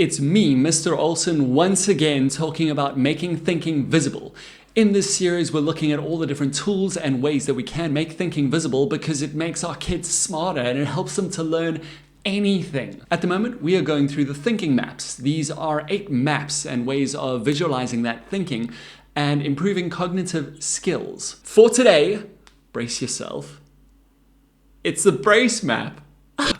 it's me, Mr. Olsen, once again talking about making thinking visible. In this series, we're looking at all the different tools and ways that we can make thinking visible because it makes our kids smarter and it helps them to learn anything. At the moment, we are going through the thinking maps. These are 8 maps and ways of visualizing that thinking and improving cognitive skills. For today, brace yourself. It's the brace map.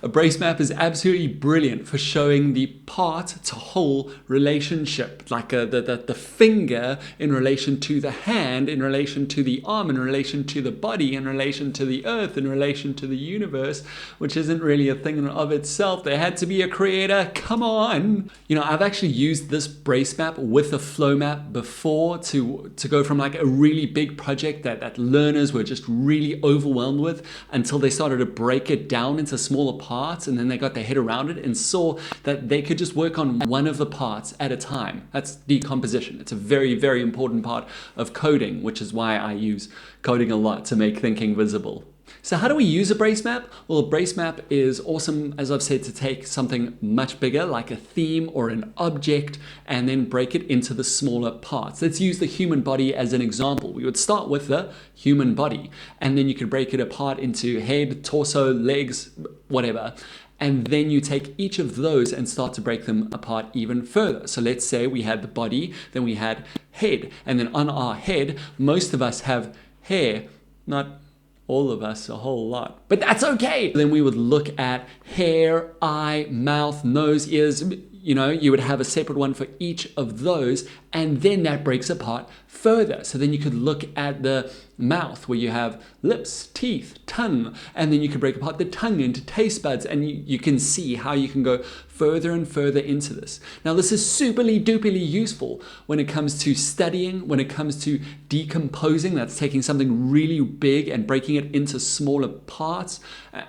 A brace map is absolutely brilliant for showing the part to whole relationship, like the finger in relation to the hand, in relation to the arm, in relation to the body, in relation to the earth, in relation to the universe, which isn't really a thing in of itself. There had to be a creator, come on. You know, I've actually used this brace map with a flow map before to go from like a really big project that learners were just really overwhelmed with until they started to break it down into smaller parts, and then they got their head around it and saw that they could just work on one of the parts at a time. That's decomposition. It's a very, very important part of coding, which is why I use coding a lot to make thinking visible. So how do we use a brace map? Well, a brace map is awesome, as I've said, to take something much bigger like a theme or an object and then break it into the smaller parts. Let's use the human body as an example. We would start with the human body and then you could break it apart into head, torso, legs, whatever. And then you take each of those and start to break them apart even further. So let's say we had the body, then we had head, and then on our head, most of us have hair, not all of us, a whole lot, but that's okay. Then we would look at hair, eye, mouth, nose, ears. You know, you would have a separate one for each of those, and then that breaks apart further. So then you could look at the mouth where you have lips, teeth, tongue, and then you could break apart the tongue into taste buds, and you can see how you can go further and further into this. Now, this is superly duperly useful when it comes to studying, when it comes to decomposing. That's taking something really big and breaking it into smaller parts.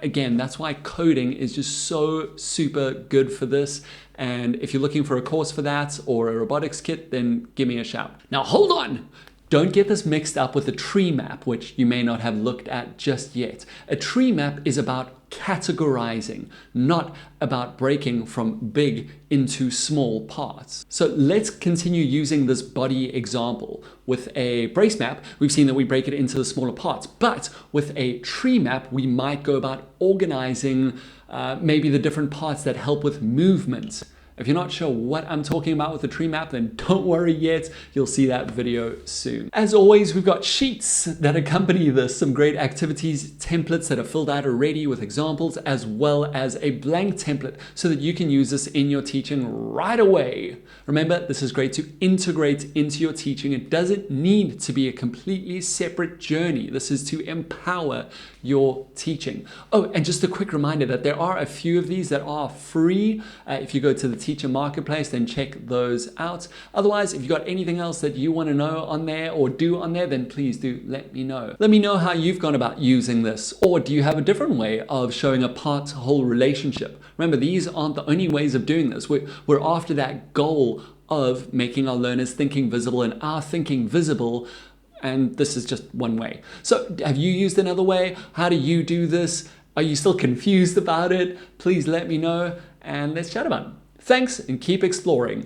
Again, that's why coding is just so super good for this. And if you're looking for a course for that or a robotics kit, then give me a shout. Now, hold on. Don't get this mixed up with a tree map, which you may not have looked at just yet. A tree map is about categorizing, not about breaking from big into small parts. So let's continue using this body example. With a brace map, we've seen that we break it into the smaller parts, but with a tree map, we might go about organizing maybe the different parts that help with movement. If you're not sure what I'm talking about with the tree map, then don't worry yet. You'll see that video soon. As always, we've got sheets that accompany this, some great activities, templates that are filled out already with examples, as well as a blank template so that you can use this in your teaching right away. Remember, this is great to integrate into your teaching. It doesn't need to be a completely separate journey. This is to empower your teaching. Oh, and just a quick reminder that there are a few of these that are free. If you go to the Teacher Marketplace, then check those out. Otherwise, if you've got anything else that you want to know on there or do on there, then please do let me know. Let me know how you've gone about using this, or do you have a different way of showing a part to whole relationship? Remember, these aren't the only ways of doing this. We're after that goal of making our learners thinking visible and our thinking visible. And this is just one way. So have you used another way? How do you do this? Are you still confused about it? Please let me know and let's chat about it. Thanks and keep exploring.